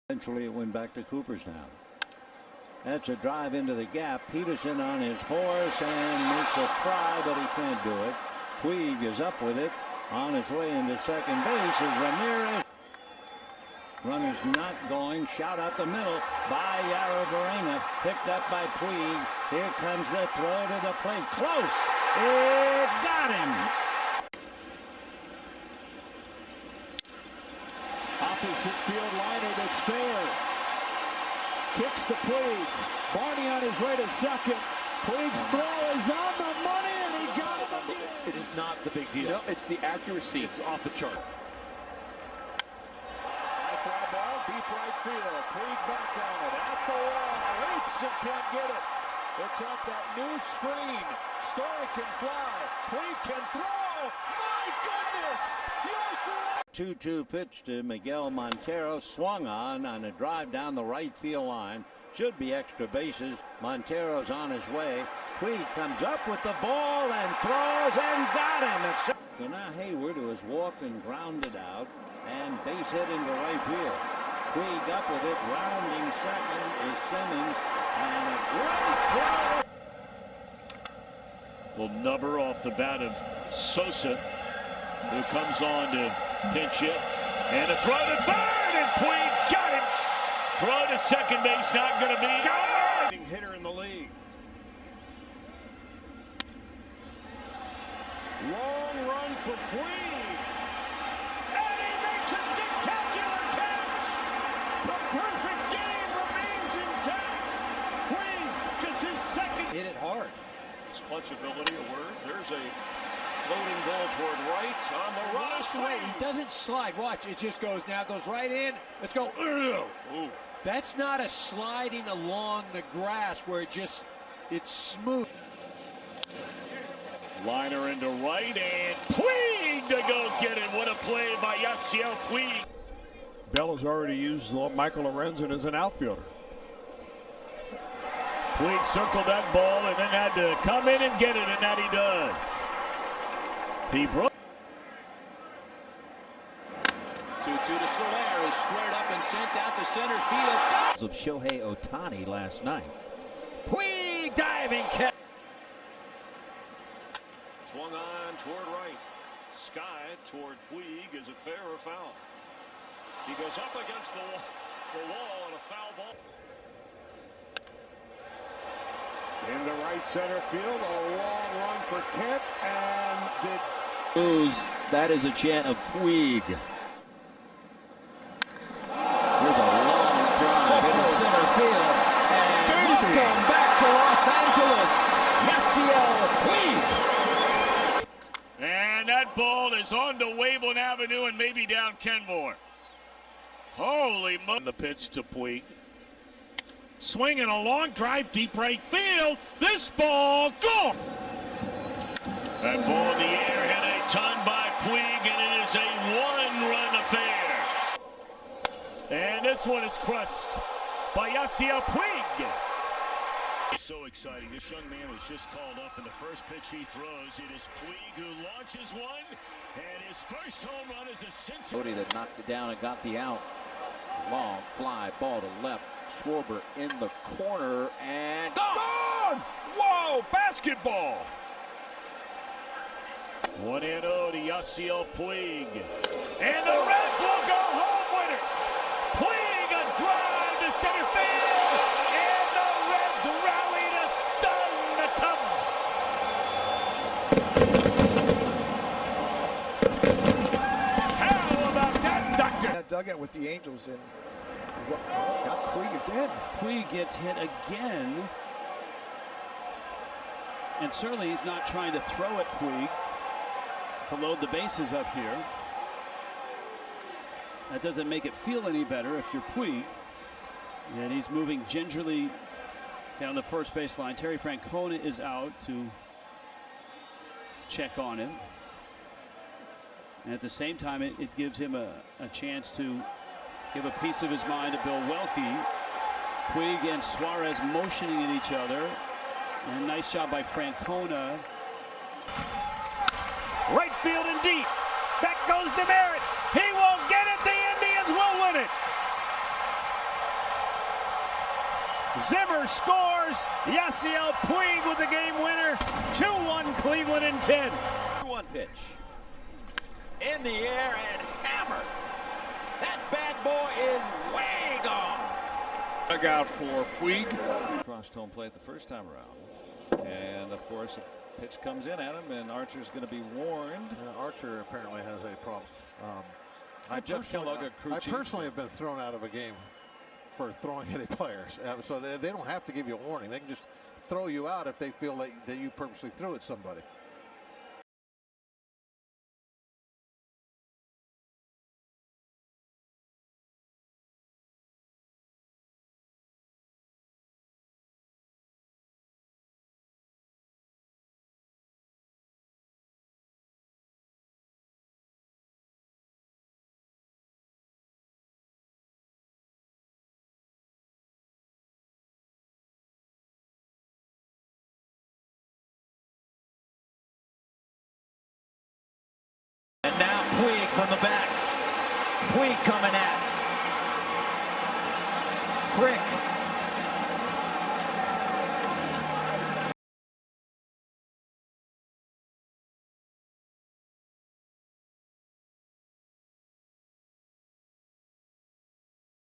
Eventually it went back to Cooperstown. That's a drive into the gap. Peterson on his horse and makes a try, but he can't do it. Puig is up with it. On his way into second base is Ramirez. Runners not going. Shot out the middle by Barrena. Picked up by Puig. Here comes the throw to the plate. Close. It got him. Opposite field liner that's fair. Kicks the Puig. Barney on his way to second. Puig's throw is on the money, and he got him again. It's not the big deal. No, it's the accuracy. It's off the chart. High fly ball, deep right field. Puig back on it. At the wall. Leaps and can't get it. It's off that new screen. Story can fly. Puig can throw. My goodness! Yes, sir! 2-2 pitch to Miguel Montero, swung on a drive down the right field line. Should be extra bases. Montero's on his way. Puig comes up with the ball and throws and got him. So now Hayward, who has walked and grounded out, and base hit into right field. Puig up with it, rounding second is Simmons, and a great throw. Well, number off the bat of Sosa, who comes on to pinch hit, and a throw to third, and Puig got him. Throw to second base, not going to be. Got him! Hitter in the league. Long run for Puig. And he makes a spectacular catch. The perfect game remains intact. Puig just his second. Hit it hard. His clutch ability, a word. There's a floating ball toward right on the run. Way. He doesn't slide. Watch, it just goes right in. Let's go. Ooh. That's not a sliding along the grass where it's smooth. Liner into right, and Puig to go get it. What a play by Yassiel Puig. Bell has already used Michael Lorenzen as an outfielder. Puig circled that ball and then had to come in and get it, and that he does. He broke. 2-2 to Soler is squared up and sent out to center field. Of Shohei Ohtani last night. Puig diving catch. Swung on toward right. Sky toward Puig. Is it fair or foul? He goes up against the wall and a foul ball. In the right center field, a long run for Kent, and that is a chant of Puig. Here's a long drive into center field, and welcome back to Los Angeles, Yassiel Puig. And that ball is on to Waveland Avenue and maybe down Kenmore. Holy moly. The pitch to Puig. Swinging a long drive, deep right field. This ball, go! That ball in the air hit a ton by Puig, and it is a one-run affair. And this one is crushed by Yassiel Puig. So exciting. This young man was just called up, and the first pitch he throws, it is Puig who launches one, and his first home run is a Cincinnati. That knocked it down and got the out. Long fly ball to left. Schwarber in the corner and gone! Whoa, basketball! 1-0 to Yassiel Puig. And the Reds will go home winners. Puig a drive to center field, and the Reds rally to stun the Cubs. How about that, Doctor? That dugout with the Angels and got Puig again. Puig gets hit again. And certainly he's not trying to throw at Puig to load the bases up here. That doesn't make it feel any better if you're Puig. And he's moving gingerly down the first baseline. Terry Francona is out to check on him. And at the same time, it gives him a chance to give a piece of his mind to Bill Welke. Puig and Suarez motioning at each other. And a nice job by Francona. Right field and deep. Back goes DeMeritt. He won't get it. The Indians will win it. Zimmer scores. Yasiel Puig with the game winner. 2-1 Cleveland in 10. 1 pitch. In the air and hammered. That bad boy is way gone. Dugout for Puig. Crossed home plate the first time around. And of course, a pitch comes in at him, and Archer's going to be warned. Archer apparently has a problem. I personally have been thrown out of a game for throwing any players. So they don't have to give you a warning. They can just throw you out if they feel that you purposely threw at somebody. And now Puig from the back. Puig coming at. Crick